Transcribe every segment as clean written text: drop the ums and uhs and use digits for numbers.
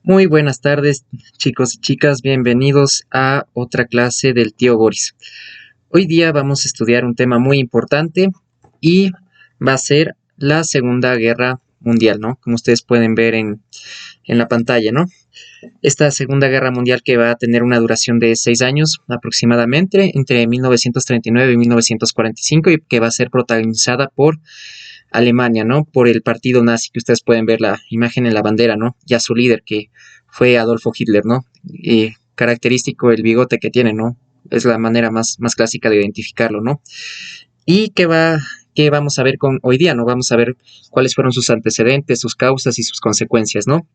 Muy buenas tardes, chicos y chicas, bienvenidos a otra clase del tío Boris. Hoy día vamos a estudiar un tema muy importante y va a ser la Segunda Guerra Mundial, ¿no? Como ustedes pueden ver en la pantalla, ¿no? Esta Segunda Guerra Mundial que va a tener una duración de 6 años aproximadamente, entre 1939 y 1945, y que va a ser protagonizada por Alemania, ¿no? Por el partido nazi, que ustedes pueden ver la imagen en la bandera, ¿no? Y a su líder, que fue Adolfo Hitler, ¿no? Característico el bigote que tiene, ¿no? Es la manera más clásica de identificarlo, ¿no? ¿Y qué vamos a ver con hoy día, ¿no? Vamos a ver cuáles fueron sus antecedentes, sus causas y sus consecuencias, ¿no?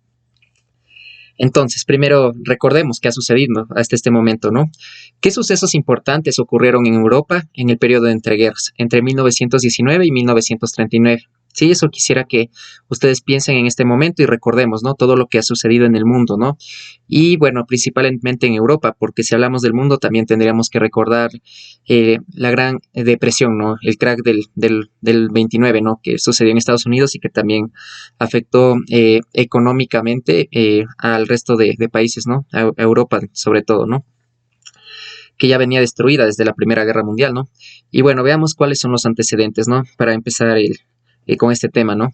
Entonces, primero recordemos qué ha sucedido hasta este momento, ¿no? ¿Qué sucesos importantes ocurrieron en Europa en el periodo de entreguerras, entre 1919 y 1939? Sí, eso quisiera que ustedes piensen en este momento y recordemos, ¿no? Todo lo que ha sucedido en el mundo, ¿no? Y bueno, principalmente en Europa, porque si hablamos del mundo también tendríamos que recordar la gran depresión, ¿no? El crack del 29, ¿no? Que sucedió en Estados Unidos y que también afectó económicamente al resto de países, ¿no? A Europa sobre todo, ¿no? Que ya venía destruida desde la Primera Guerra Mundial, ¿no? Y bueno, veamos cuáles son los antecedentes, ¿no? Para empezar con este tema, ¿no?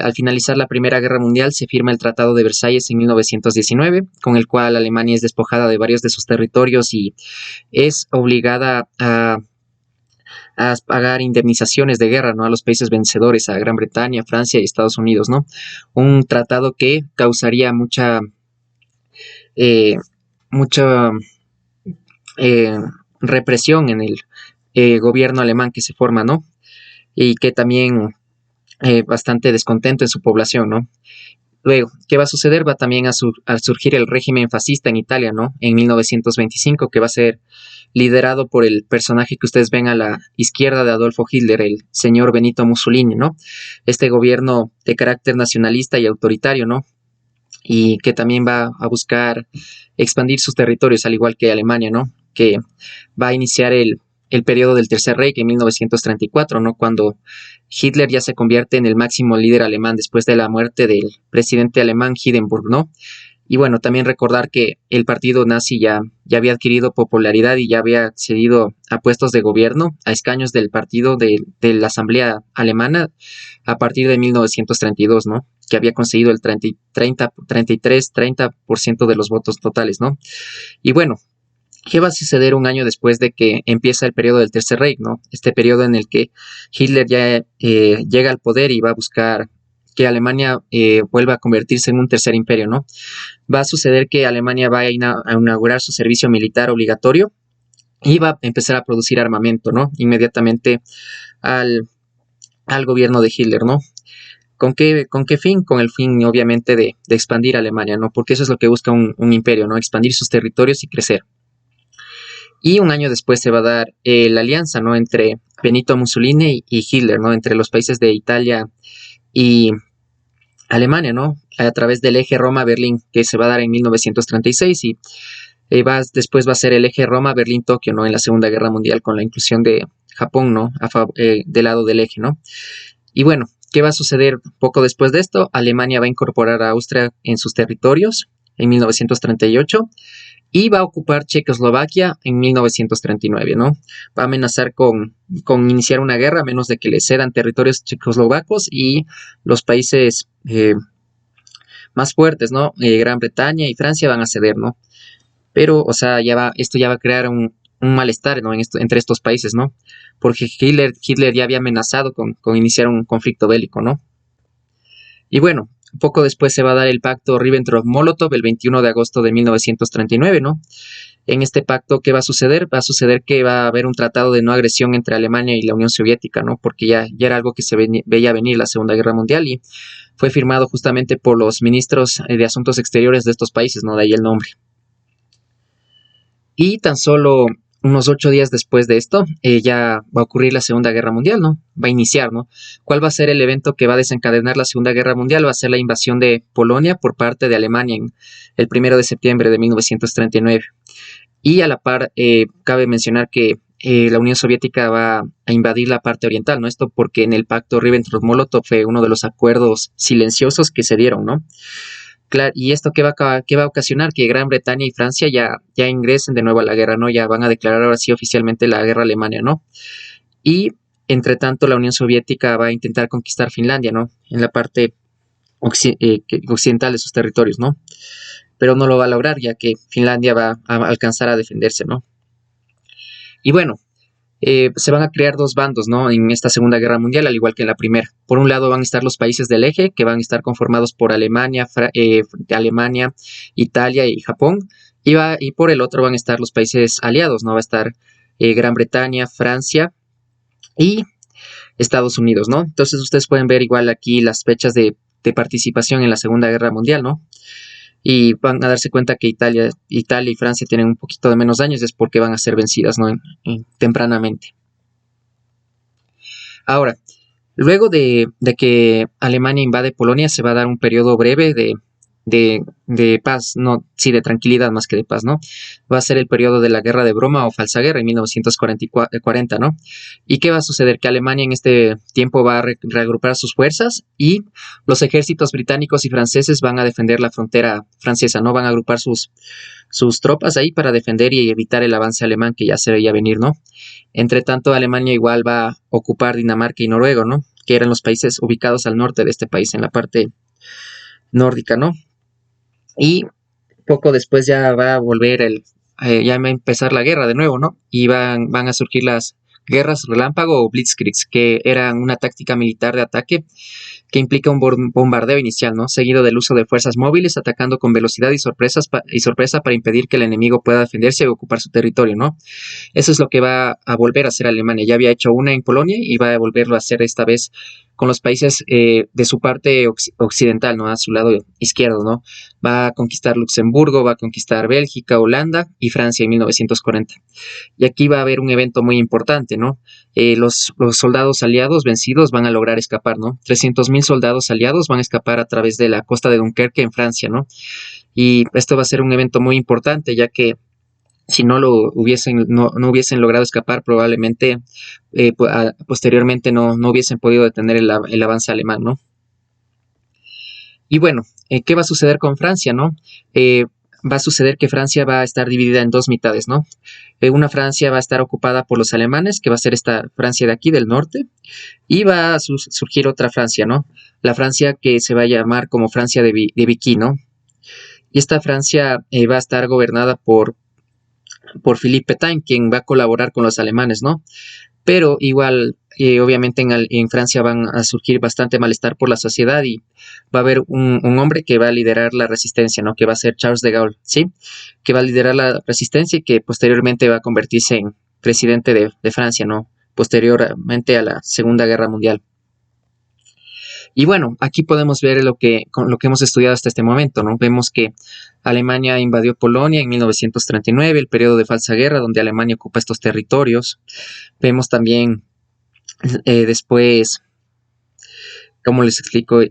Al finalizar la Primera Guerra Mundial se firma el Tratado de Versalles en 1919, con el cual Alemania es despojada de varios de sus territorios y es obligada a pagar indemnizaciones de guerra, ¿no? A los países vencedores, a Gran Bretaña, Francia y Estados Unidos, ¿no? Un tratado que causaría eh, mucha eh, represión en el gobierno alemán que se forma, ¿no? Y que también bastante descontento en su población, ¿no? Luego, ¿qué va a suceder? Va también a surgir el régimen fascista en Italia, ¿no? En 1925, que va a ser liderado por el personaje que ustedes ven a la izquierda de Adolfo Hitler, el señor Benito Mussolini, ¿no? Este gobierno de carácter nacionalista y autoritario, ¿no? Y que también va a buscar expandir sus territorios, al igual que Alemania, ¿no? Que va a iniciar el periodo del Tercer Reich en 1934, ¿no? Cuando Hitler ya se convierte en el máximo líder alemán después de la muerte del presidente alemán Hindenburg, ¿no? Y bueno, también recordar que el partido nazi ya había adquirido popularidad y ya había accedido a puestos de gobierno, a escaños del partido de la Asamblea Alemana a partir de 1932, ¿no? Que había conseguido el 30% de los votos totales, ¿no? Y bueno, ¿qué va a suceder un año después de que empieza el periodo del Tercer Reich, ¿no? Este periodo en el que Hitler ya llega al poder y va a buscar que Alemania vuelva a convertirse en un tercer imperio, ¿no? Va a suceder que Alemania va a inaugurar su servicio militar obligatorio y va a empezar a producir armamento, ¿no? Inmediatamente al, al gobierno de Hitler, ¿no? ¿Con qué fin? Con el fin, obviamente, de expandir Alemania, ¿no? Porque eso es lo que busca un imperio, ¿no? Expandir sus territorios y crecer. Y un año después se va a dar la alianza, ¿no? Entre Benito Mussolini y Hitler, ¿no? Entre los países de Italia y Alemania, ¿no? A través del eje Roma-Berlín, que se va a dar en 1936 y después va a ser el eje Roma-Berlín-Tokio, ¿no? En la Segunda Guerra Mundial con la inclusión de Japón, ¿no? Del lado del eje, ¿no? Y bueno, ¿qué va a suceder poco después de esto? Alemania va a incorporar a Austria en sus territorios en 1938 y va a ocupar Checoslovaquia en 1939, ¿no? Va a amenazar con iniciar una guerra a menos de que le cedan territorios checoslovacos y los países más fuertes, ¿no? Gran Bretaña y Francia van a ceder, ¿no? Pero, o sea, esto ya va a crear un malestar, ¿no? Entre estos países, ¿no? Porque Hitler ya había amenazado con iniciar un conflicto bélico, ¿no? Y bueno, poco después se va a dar el pacto Ribbentrop-Molotov el 21 de agosto de 1939, ¿no? En este pacto, ¿qué va a suceder? Va a suceder que va a haber un tratado de no agresión entre Alemania y la Unión Soviética, ¿no? Porque ya era algo que veía venir la Segunda Guerra Mundial y fue firmado justamente por los ministros de Asuntos Exteriores de estos países, ¿no? De ahí el nombre. Y tan solo unos 8 días después de esto, ya va a ocurrir la Segunda Guerra Mundial, ¿no? Va a iniciar, ¿no? ¿Cuál va a ser el evento que va a desencadenar la Segunda Guerra Mundial? Va a ser la invasión de Polonia por parte de Alemania en el 1 de septiembre de 1939. Y a la par, cabe mencionar que la Unión Soviética va a invadir la parte oriental, ¿no? Esto porque en el pacto Ribbentrop-Molotov fue uno de los acuerdos silenciosos que se dieron, ¿no? ¿Y esto qué va a ocasionar? Que Gran Bretaña y Francia ya ingresen de nuevo a la guerra, ¿no? Ya van a declarar ahora sí oficialmente la guerra a Alemania, ¿no? Y, entre tanto, la Unión Soviética va a intentar conquistar Finlandia, ¿no? En la parte occidental de sus territorios, ¿no? Pero no lo va a lograr, ya que Finlandia va a alcanzar a defenderse, ¿no? Y bueno, se van a crear dos bandos, ¿no? En esta Segunda Guerra Mundial, al igual que en la primera. Por un lado van a estar los países del eje, que van a estar conformados por Alemania, Italia y Japón. Y por el otro van a estar los países aliados, ¿no? Va a estar Gran Bretaña, Francia y Estados Unidos, ¿no? Entonces ustedes pueden ver igual aquí las fechas de participación en la Segunda Guerra Mundial, ¿no? Y van a darse cuenta que Italia y Francia tienen un poquito de menos daños, es porque van a ser vencidas, ¿no? Tempranamente. Ahora, luego de que Alemania invade Polonia, se va a dar un periodo breve de paz, no, sí, de tranquilidad más que de paz, ¿no? Va a ser el periodo de la Guerra de Broma o Falsa Guerra en 1940, ¿no? ¿Y qué va a suceder? Que Alemania en este tiempo va a reagrupar sus fuerzas y los ejércitos británicos y franceses van a defender la frontera francesa, ¿no? Van a agrupar sus tropas ahí para defender y evitar el avance alemán que ya se veía venir, ¿no? Entre tanto, Alemania igual va a ocupar Dinamarca y Noruega, ¿no? Que eran los países ubicados al norte de este país, en la parte nórdica, ¿no? Y poco después ya va a volver ya va a empezar la guerra de nuevo, ¿no? Y van a surgir las guerras relámpago o blitzkrieg, que eran una táctica militar de ataque que implica un bombardeo inicial, ¿no? Seguido del uso de fuerzas móviles, atacando con velocidad y sorpresa para impedir que el enemigo pueda defenderse o ocupar su territorio, ¿no? Eso es lo que va a volver a hacer Alemania. Ya había hecho una en Polonia y va a volverlo a hacer esta vez con los países de su parte occidental, ¿no? A su lado izquierdo, ¿no? Va a conquistar Luxemburgo, va a conquistar Bélgica, Holanda y Francia en 1940. Y aquí va a haber un evento muy importante, ¿no? Los soldados aliados vencidos van a lograr escapar, ¿no? 300.000 soldados aliados van a escapar a través de la costa de Dunkerque en Francia, ¿no? Y esto va a ser un evento muy importante, ya que si no hubiesen logrado escapar, probablemente posteriormente no hubiesen podido detener el avance alemán, ¿no? Y bueno, ¿qué va a suceder con Francia, no? Va a suceder que Francia va a estar dividida en dos mitades, ¿no? Una Francia va a estar ocupada por los alemanes, que va a ser esta Francia de aquí, del norte, y va a surgir otra Francia, ¿no? La Francia que se va a llamar como Francia de Vichy, ¿no? Y esta Francia va a estar gobernada por Philippe Pétain, quien va a colaborar con los alemanes, ¿no? Pero igual, obviamente en Francia van a surgir bastante malestar por la sociedad y va a haber un hombre que va a liderar la resistencia, ¿no? Que va a ser Charles de Gaulle, ¿sí? Que va a liderar la resistencia y que posteriormente va a convertirse en presidente de Francia, ¿no? Posteriormente a la Segunda Guerra Mundial. Y bueno, aquí podemos ver lo que hemos estudiado hasta este momento, ¿no? Vemos que Alemania invadió Polonia en 1939, el periodo de falsa guerra, donde Alemania ocupa estos territorios. Vemos también después, ¿cómo les explico?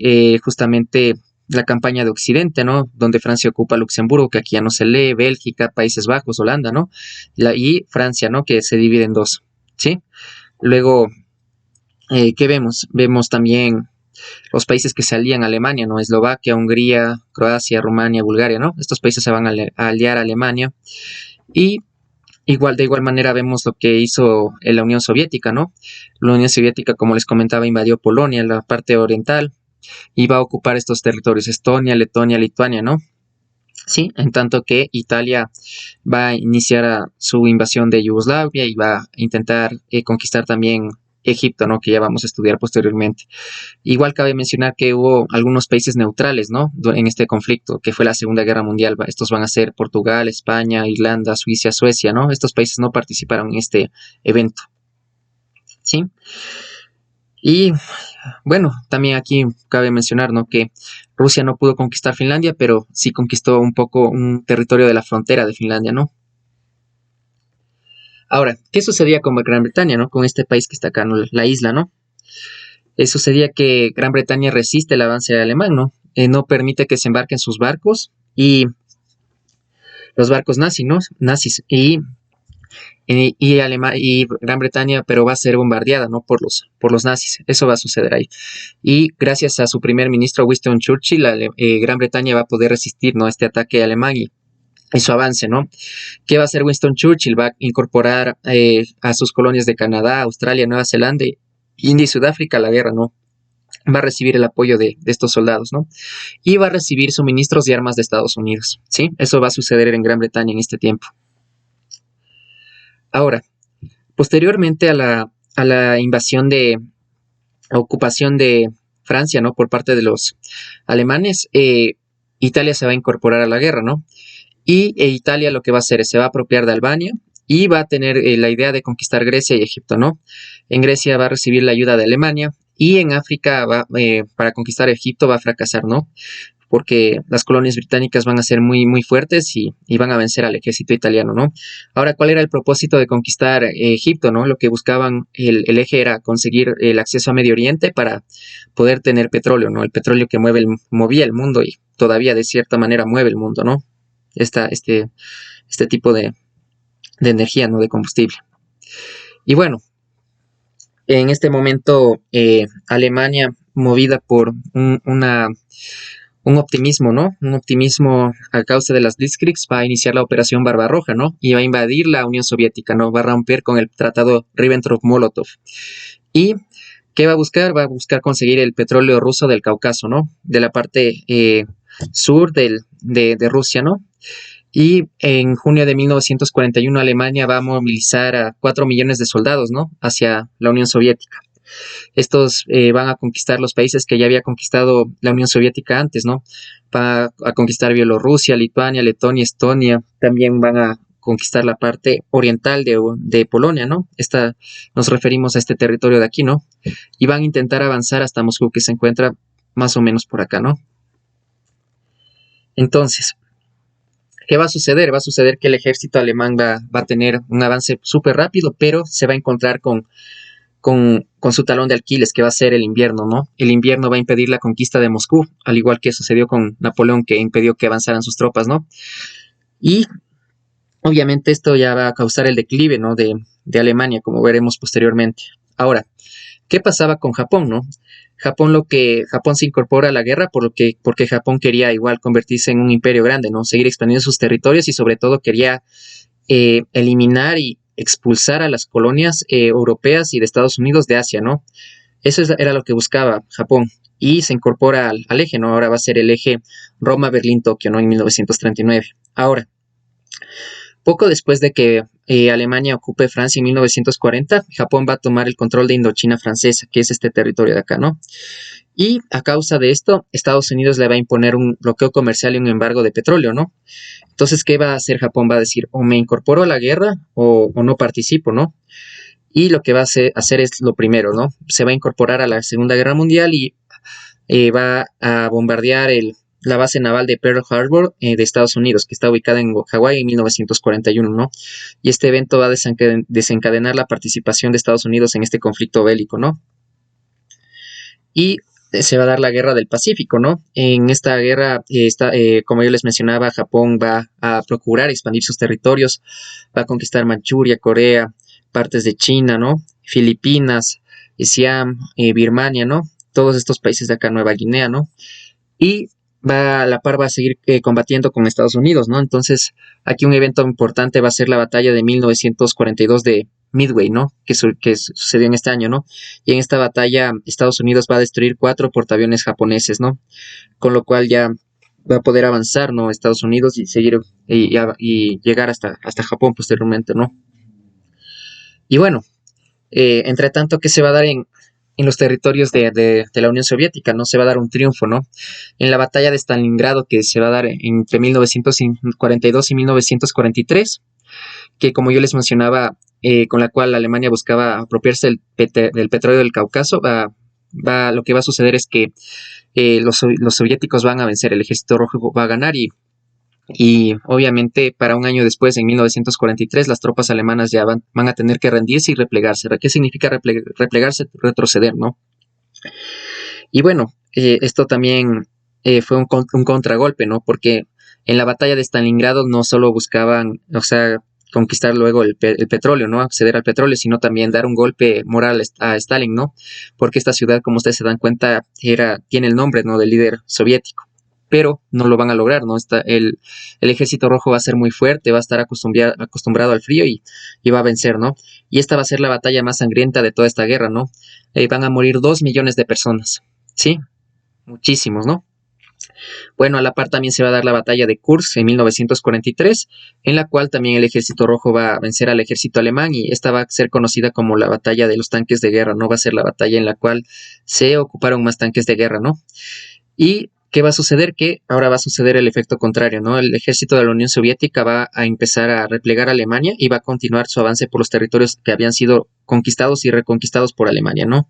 Justamente la campaña de Occidente, ¿no? Donde Francia ocupa Luxemburgo, que aquí ya no se lee, Bélgica, Países Bajos, Holanda, ¿no? Y Francia, ¿no? Que se divide en dos, ¿sí? Luego, ¿qué vemos? Vemos también los países que se alían a Alemania, ¿no? Eslovaquia, Hungría, Croacia, Rumania, Bulgaria, ¿no? Estos países se van a aliar a Alemania. Y de igual manera vemos lo que hizo la Unión Soviética, ¿no? La Unión Soviética, como les comentaba, invadió Polonia, la parte oriental, y va a ocupar estos territorios, Estonia, Letonia, Lituania, ¿no? Sí, en tanto que Italia va a iniciar su invasión de Yugoslavia y va a intentar conquistar también Egipto, ¿no? Que ya vamos a estudiar posteriormente. Igual cabe mencionar que hubo algunos países neutrales, ¿no? En este conflicto, que fue la Segunda Guerra Mundial. Estos van a ser Portugal, España, Irlanda, Suiza, Suecia, ¿no? Estos países no participaron en este evento, ¿sí? Y bueno, también aquí cabe mencionar, ¿no? Que Rusia no pudo conquistar Finlandia, pero sí conquistó un poco un territorio de la frontera de Finlandia, ¿no? Ahora, ¿qué sucedía con Gran Bretaña, ¿no? Con este país que está acá, ¿no? La isla, ¿no? Sucedía que Gran Bretaña resiste el avance alemán, ¿no? No permite que se embarquen sus barcos y los barcos nazis, ¿no? Y y Gran Bretaña, pero va a ser bombardeada, ¿no? por los nazis. Eso va a suceder ahí. Y gracias a su primer ministro Winston Churchill, Gran Bretaña va a poder resistir, ¿no? este ataque alemán y su avance, ¿no? ¿Qué va a hacer Winston Churchill? Va a incorporar a sus colonias de Canadá, Australia, Nueva Zelanda, India y Sudáfrica a la guerra, ¿no? Va a recibir el apoyo de estos soldados, ¿no? Y va a recibir suministros de armas de Estados Unidos, ¿sí? Eso va a suceder en Gran Bretaña en este tiempo. Ahora, posteriormente a la invasión ocupación de Francia, ¿no? Por parte de los alemanes, Italia se va a incorporar a la guerra, ¿no? Y Italia lo que va a hacer es se va a apropiar de Albania y va a tener la idea de conquistar Grecia y Egipto, ¿no? En Grecia va a recibir la ayuda de Alemania y en África para conquistar Egipto va a fracasar, ¿no? Porque las colonias británicas van a ser muy, muy fuertes y van a vencer al ejército italiano, ¿no? Ahora, ¿cuál era el propósito de conquistar Egipto, no? Lo que buscaban, el eje era conseguir el acceso a Medio Oriente para poder tener petróleo, ¿no? El petróleo que movía el mundo y todavía de cierta manera mueve el mundo, ¿no? Este tipo de energía, ¿no? De combustible. Y bueno, en este momento Alemania, movida por un optimismo, ¿no? Un optimismo a causa de las Blitzkriegs, va a iniciar la operación Barbarroja, ¿no? Y va a invadir la Unión Soviética, ¿no? Va a romper con el tratado Ribbentrop-Molotov. ¿Y qué va a buscar? Va a buscar conseguir el petróleo ruso del Cáucaso, ¿no? De la parte sur de Rusia, ¿no? Y en junio de 1941 Alemania va a movilizar a 4 millones de soldados, ¿no? Hacia la Unión Soviética. Estos van a conquistar los países que ya había conquistado la Unión Soviética antes, ¿no? Va a conquistar Bielorrusia, Lituania, Letonia, Estonia. También van a conquistar la parte oriental de Polonia, ¿no? Nos referimos a este territorio de aquí, ¿no? Y van a intentar avanzar hasta Moscú, que se encuentra más o menos por acá, ¿no? Entonces, ¿qué va a suceder? Va a suceder que el ejército alemán va a tener un avance súper rápido, pero se va a encontrar con su talón de Aquiles, que va a ser el invierno, ¿no? El invierno va a impedir la conquista de Moscú, al igual que sucedió con Napoleón, que impidió que avanzaran sus tropas, ¿no? Y obviamente esto ya va a causar el declive, ¿no? de Alemania, como veremos posteriormente. Ahora, ¿qué pasaba con Japón, no? Japón se incorpora a la guerra porque Japón quería igual convertirse en un imperio grande, ¿no? Seguir expandiendo sus territorios y sobre todo quería eliminar y expulsar a las colonias europeas y de Estados Unidos de Asia, ¿no? Eso era lo que buscaba Japón y se incorpora al eje, ¿no? Ahora va a ser el eje Roma-Berlín-Tokio, ¿no? En 1939. Ahora, poco después de que Alemania ocupe Francia en 1940, Japón va a tomar el control de Indochina francesa, que es este territorio de acá, ¿no? Y a causa de esto, Estados Unidos le va a imponer un bloqueo comercial y un embargo de petróleo, ¿no? Entonces, ¿qué va a hacer Japón? Va a decir, o me incorporo a la guerra o no participo, ¿no? Y lo que va a hacer es lo primero, ¿no? Se va a incorporar a la Segunda Guerra Mundial y va a bombardear la base naval de Pearl Harbor de Estados Unidos, que está ubicada en Hawái en 1941, ¿no? Y este evento va a desencadenar la participación de Estados Unidos en este conflicto bélico, ¿no? Y se va a dar la guerra del Pacífico, ¿no? En esta guerra, como yo les mencionaba, Japón va a procurar expandir sus territorios, va a conquistar Manchuria, Corea, partes de China, ¿no? Filipinas, Siam, Birmania, ¿no? Todos estos países de acá, Nueva Guinea, ¿no? Y a la par va a seguir combatiendo con Estados Unidos, ¿no? Entonces, aquí un evento importante va a ser la batalla de 1942 de Midway, ¿no? Que sucedió en este año, ¿no? Y en esta batalla Estados Unidos va a destruir 4 portaaviones japoneses, ¿no? Con lo cual ya va a poder avanzar, ¿no? Estados Unidos y seguir y llegar hasta Japón posteriormente, ¿no? Y bueno, entre tanto, ¿qué se va a dar en los territorios de la Unión Soviética? No se va a dar un triunfo, ¿no? En la batalla de Stalingrado, que se va a dar entre 1942 y 1943, que como yo les mencionaba, con la cual Alemania buscaba apropiarse del petróleo del Cáucaso, lo que va a suceder es que los soviéticos van a vencer, el ejército rojo va a ganar y obviamente para un año después, en 1943, las tropas alemanas ya van a tener que rendirse y replegarse. ¿Qué significa replegarse? Retroceder, ¿no? Y bueno, esto también fue un contragolpe, ¿no? Porque en la batalla de Stalingrado no solo buscaban, o sea, conquistar luego el petróleo, ¿no? Acceder al petróleo, sino también dar un golpe moral a Stalin, ¿no? Porque esta ciudad, como ustedes se dan cuenta, tiene el nombre, ¿no? Del líder soviético. Pero no lo van a lograr, ¿no? El ejército rojo va a ser muy fuerte, va a estar acostumbrado al frío y va a vencer, ¿no? Y esta va a ser la batalla más sangrienta de toda esta guerra, ¿no? Van a morir 2 millones de personas, ¿sí? Muchísimos, ¿no? Bueno, a la par también se va a dar la batalla de Kursk en 1943, en la cual también el ejército rojo va a vencer al ejército alemán y esta va a ser conocida como la batalla de los tanques de guerra, ¿no? Va a ser la batalla en la cual se ocuparon más tanques de guerra, ¿no? Y ¿qué va a suceder? Que ahora va a suceder el efecto contrario, ¿no? El ejército de la Unión Soviética va a empezar a replegar a Alemania y va a continuar su avance por los territorios que habían sido conquistados y reconquistados por Alemania, ¿no?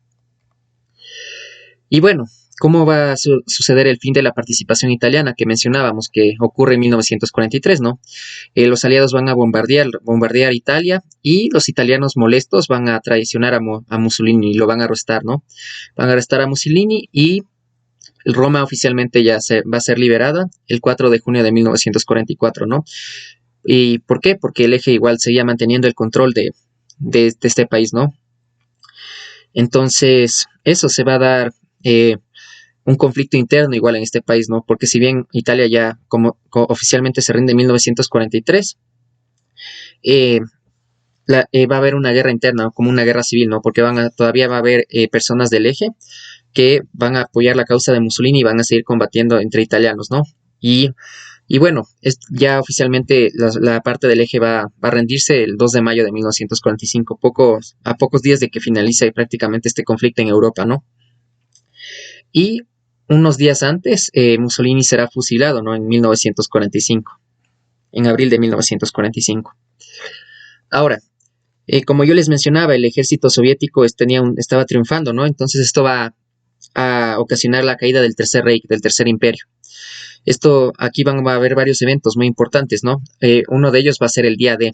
Y bueno, ¿cómo va a suceder el fin de la participación italiana que mencionábamos, que ocurre en 1943, ¿no? Los aliados van a bombardear Italia y los italianos molestos van a traicionar a Mussolini y lo van a arrestar, ¿no? Van a arrestar a Mussolini y Roma oficialmente va a ser liberada el 4 de junio de 1944, ¿no? ¿Y por qué? Porque el eje igual seguía manteniendo el control de este país, ¿no? Entonces, eso se va a dar un conflicto interno igual en este país, ¿no? Porque si bien Italia ya oficialmente se rinde en 1943, va a haber una guerra interna, ¿no? Como una guerra civil, ¿no? Porque todavía va a haber personas del eje que van a apoyar la causa de Mussolini y van a seguir combatiendo entre italianos, ¿no? Y bueno, ya oficialmente la parte del eje va a rendirse el 2 de mayo de 1945, a pocos días de que finalice prácticamente este conflicto en Europa, ¿no? Y unos días antes, Mussolini será fusilado, ¿no? En 1945, en abril de 1945. Ahora, como yo les mencionaba, el ejército soviético estaba triunfando, ¿no? Entonces esto va a ocasionar la caída del Tercer Reich, del Tercer Imperio. Aquí va a haber varios eventos muy importantes, ¿no? Uno de ellos va a ser el día D.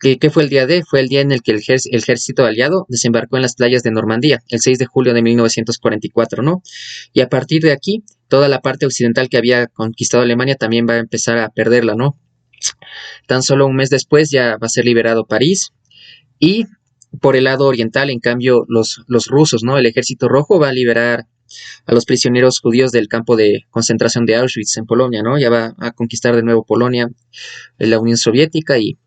¿Qué fue el día D? Fue el día en el que el ejército aliado desembarcó en las playas de Normandía, el 6 de julio de 1944, ¿no? Y a partir de aquí, toda la parte occidental que había conquistado Alemania también va a empezar a perderla, ¿no? Tan solo un mes después ya va a ser liberado París y por el lado oriental, en cambio, los rusos, ¿no? El ejército rojo va a liberar a los prisioneros judíos del campo de concentración de Auschwitz en Polonia, ¿no? Ya va a conquistar de nuevo Polonia, la Unión Soviética y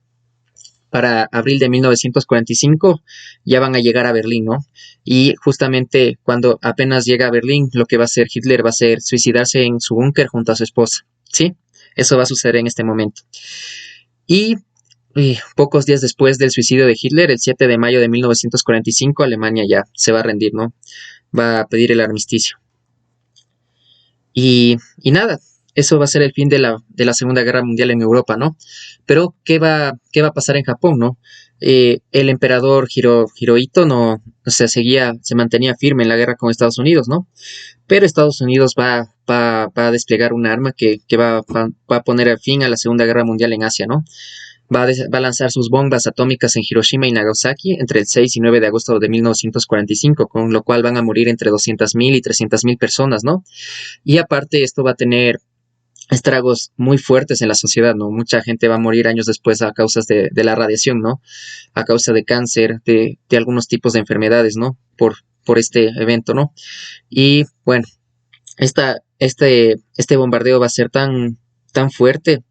para abril de 1945 ya van a llegar a Berlín, ¿no? Y justamente cuando apenas llega a Berlín, lo que va a hacer Hitler va a ser suicidarse en su búnker junto a su esposa, ¿sí? Eso va a suceder en este momento. Y pocos días después del suicidio de Hitler, el 7 de mayo de 1945, Alemania ya se va a rendir, ¿no? Va a pedir el armisticio. Y nada, eso va a ser el fin de la Segunda Guerra Mundial en Europa, ¿no? Pero, ¿qué va a pasar en Japón, no? El emperador Hirohito se mantenía firme en la guerra con Estados Unidos, ¿no? Pero Estados Unidos va a desplegar un arma que va a poner fin a la Segunda Guerra Mundial en Asia, ¿no? Va a lanzar sus bombas atómicas en Hiroshima y Nagasaki entre el 6 y 9 de agosto de 1945, con lo cual van a morir entre 200.000 y 300.000 personas, ¿no? Y aparte esto va a tener estragos muy fuertes en la sociedad, ¿no? Mucha gente va a morir años después a causa de la radiación, ¿no? A causa de cáncer, de algunos tipos de enfermedades, ¿no? Por este evento, ¿no? Y bueno, este bombardeo va a ser tan fuerte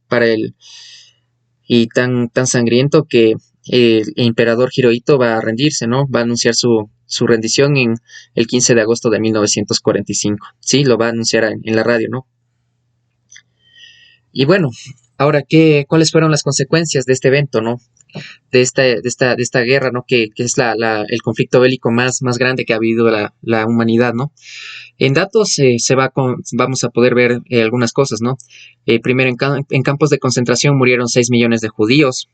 y tan sangriento que el emperador Hirohito va a rendirse, ¿no? Va a anunciar su rendición en el 15 de agosto de 1945. Sí, lo va a anunciar en la radio, ¿no? Y bueno, ahora, ¿cuáles fueron las consecuencias de este evento, ¿no? De esta guerra, ¿no? Que es el conflicto bélico más grande que ha habido la humanidad, ¿no? En datos vamos a poder ver algunas cosas, ¿no? Primero, en campos de concentración murieron 6 millones de judíos,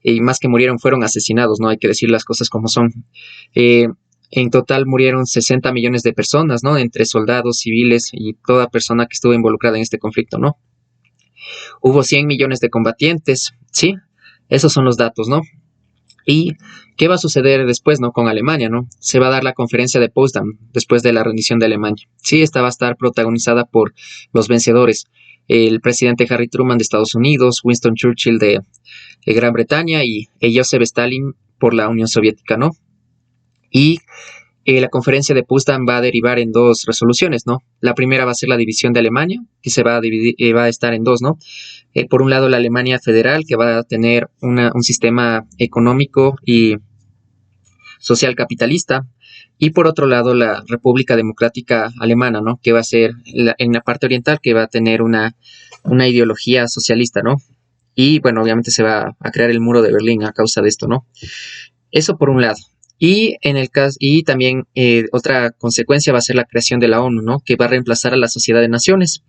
y más que murieron fueron asesinados, ¿no? Hay que decir las cosas como son. En total murieron 60 millones de personas, ¿no? Entre soldados, civiles y toda persona que estuvo involucrada en este conflicto, ¿no? Hubo 100 millones de combatientes, ¿sí? Esos son los datos, ¿no? ¿Y qué va a suceder después, ¿no? Con Alemania, ¿no? Se va a dar la conferencia de Potsdam después de la rendición de Alemania. Sí, esta va a estar protagonizada por los vencedores. el presidente Harry Truman de Estados Unidos, Winston Churchill de Gran Bretaña y Joseph Stalin por la Unión Soviética, ¿no? Y la conferencia de Potsdam va a derivar en dos resoluciones, ¿no? La primera va a ser la división de Alemania, que se va a dividir, va a estar en dos, ¿no? Por un lado, la Alemania federal, que va a tener un sistema económico y social capitalista, y por otro lado, la República Democrática Alemana, ¿no? Que va a ser en la parte oriental, que va a tener una ideología socialista, ¿no? Y bueno, obviamente se va a crear el muro de Berlín a causa de esto, ¿no? Eso por un lado. Y en el caso, y también otra consecuencia va a ser la creación de la ONU, ¿no? Que va a reemplazar a la Sociedad de Naciones.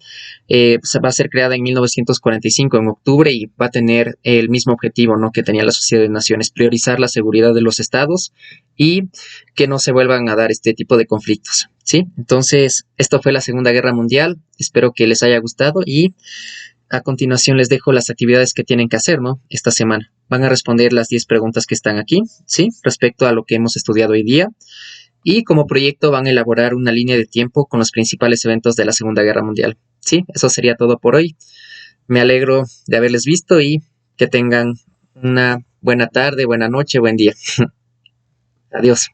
Va a ser creada en 1945, en octubre, y va a tener el mismo objetivo, ¿no? Que tenía la Sociedad de Naciones: priorizar la seguridad de los estados y que no se vuelvan a dar este tipo de conflictos, ¿sí? Entonces, esto fue la Segunda Guerra Mundial. Espero que les haya gustado y a continuación les dejo las actividades que tienen que hacer, ¿no? Esta semana. Van a responder las 10 preguntas que están aquí, ¿sí? Respecto a lo que hemos estudiado hoy día. Y como proyecto van a elaborar una línea de tiempo con los principales eventos de la Segunda Guerra Mundial, ¿sí? Eso sería todo por hoy. Me alegro de haberles visto y que tengan una buena tarde, buena noche, buen día. Adiós.